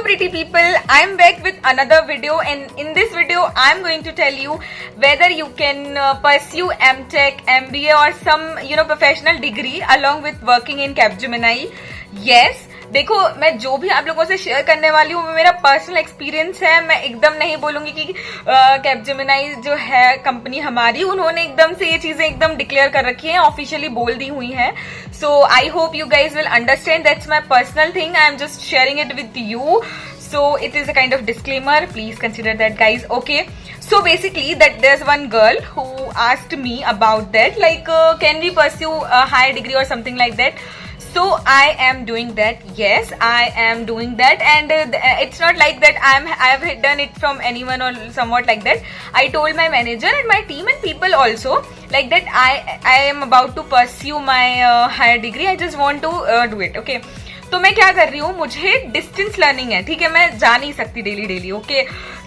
pretty people, I'm back with another video, and in this video I'm going to tell you whether you can pursue MTech, MBA or some professional degree along with working in Capgemini. Yes, देखो मैं जो भी आप लोगों से share करने वाली हूँ वो मेरा पर्सनल एक्सपीरियंस है. मैं एकदम नहीं बोलूंगी कि कैपजेमिनाई जो है कंपनी हमारी, उन्होंने एकदम से ये चीजें एकदम डिक्लेयर कर रखी हैं, ऑफिशियली बोल दी हुई हैं. So I hope you guys will understand. That's my personal thing. I am just sharing it with you. So it is a kind of disclaimer. Please consider that, guys. Okay. So basically, that there's one girl who asked me about that, like, can we pursue a higher degree or something like that? So I am doing that. Yes, I am doing that, and it's not like that I have done it from anyone or somewhat like that. I told my manager and my team and people also like that I am about to pursue my higher degree. I just want to do it. Okay. तो मैं क्या कर रही हूँ, मुझे distance learning है, ठीक है. मैं जा नहीं सकती डेली ओके.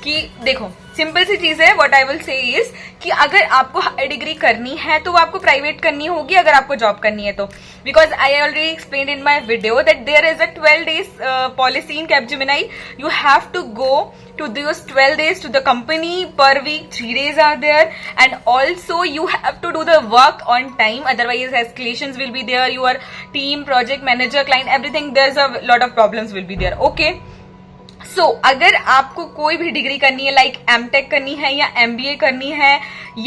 कि देखो सिंपल सी चीज है. What I will say is कि अगर आपको हाई डिग्री करनी है तो वो आपको प्राइवेट करनी होगी अगर आपको जॉब करनी है तो. Because I already explain in my video that there is a 12 days policy in Capgemini. You have to go to those 12 days to the company per week. 3 days are there, and also you have to do the work on time, otherwise escalations will be there. Your team, project manager, client, everything, there's a lot of problems will be there. Okay. So अगर आपको कोई भी degree करनी है, like MTech करनी है या MBA करनी है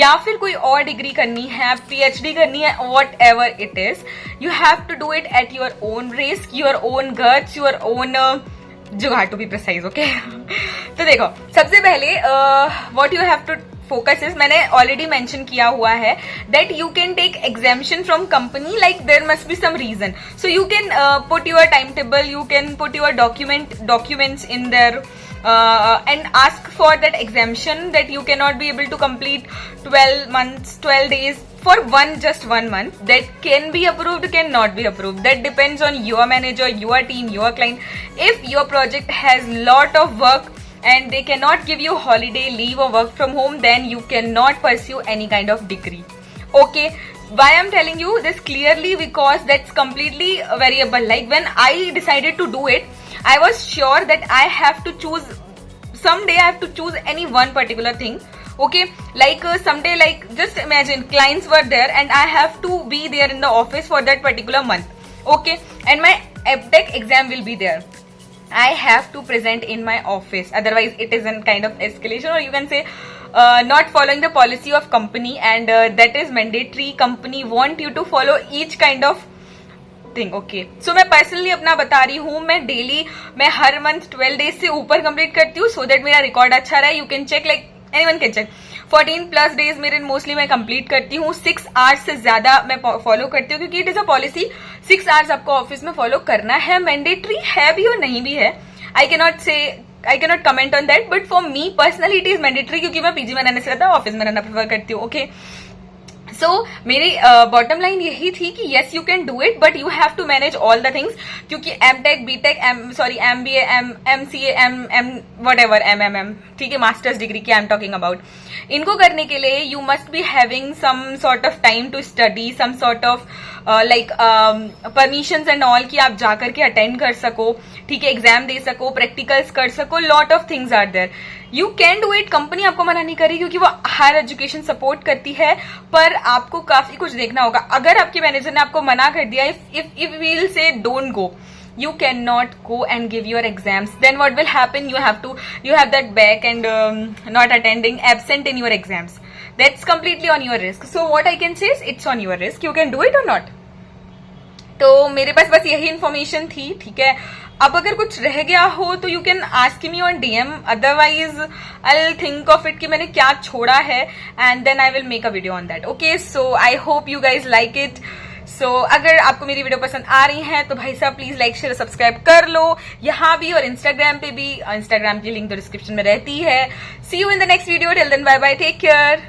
या फिर कोई और डिग्री करनी है, पीएचडी करनी है, whatever it is, you have to do it at your own risk, your own guts, your own jugaad, to be precise. Okay. तो देखो सबसे पहले what you have to focus is, मैंने ऑलरेडी मेंशन किया हुआ है that you can take exemption from company, like there must be some reason. So you can put your time table, you can put your documents in there and ask for that exemption that you cannot be able to complete 12 days for just one month. That can be approved, cannot be approved. That depends on your manager, your team, your client. If your project has lot of work and they cannot give you holiday, leave or work from home, then you cannot pursue any kind of degree. Okay. Why I'm telling you this clearly? Because that's completely variable. Like when I decided to do it, I was sure that I have to choose, someday I have to choose any one particular thing. Okay, like someday, like just imagine clients were there and I have to be there in the office for that particular month. Okay, and my MTech exam will be there. I have to present in my office, otherwise it is a kind of escalation, or you can say not following the policy of company, and that is mandatory. Company want you to follow each kind of thing. Okay, so मैं personally अपना बता रही हूँ, मैं हर month 12 days से ऊपर complete करती हूँ, सो दैट मेरा रिकॉर्ड अच्छा रहे. You can check, like anyone can check. 14+ days मेरे मोस्टली मैं कंप्लीट करती हूँ. 6 hours से ज्यादा मैं फॉलो करती हूँ, क्योंकि it is a policy. 6 hours आपको ऑफिस में फॉलो करना है, मैंडेटरी है भी और नहीं भी है. I cannot comment on that, but for me personally it is mandatory, क्योंकि मैं पीजी में रहने से ज्यादा ऑफिस में रहना प्रेफर करती हूँ. ओके. सो मेरी बॉटम लाइन यही थी कि yes you can do it, but you have to manage all the things, क्योंकि MTech, BTech, MBA, MCA, whatever, hmm, ठीक है, मास्टर्स डिग्री की आई एम टॉकिंग अबाउट, इनको करने के लिए you must be having some sort of time to study, some sort of like permissions and all, कि आप जाकर के अटेंड कर सको, ठीक है, एग्जाम दे सको, प्रैक्टिकल्स कर सको. Lot of things are there. You can do it. Company आपको मना नहीं करी, क्योंकि वो हायर एजुकेशन सपोर्ट करती है, पर आपको काफी कुछ देखना होगा. अगर आपके मैनेजर ने आपको मना कर दिया, इफ वील से don't go, you cannot go and give your exams, then what will happen? You have that back and not attending, absent in your exams. That's completely on your risk. So what I can say is it's on your risk. You can do it or not. तो मेरे पास बस यही information थी, ठीक है. अब अगर कुछ रह गया हो तो you can ask me on DM, otherwise I will think of it कि मैंने क्या छोड़ा है, and then I will make a video on that. Okay. So I hope you guys like it. So अगर आपको मेरी वीडियो पसंद आ रही है तो भाई साहब प्लीज लाइक, शेयर, सब्सक्राइब कर लो, यहाँ भी और इंस्टाग्राम पे भी. इंस्टाग्राम की लिंक तो डिस्क्रिप्शन में रहती है. See you in the next video. Till then bye bye, take care.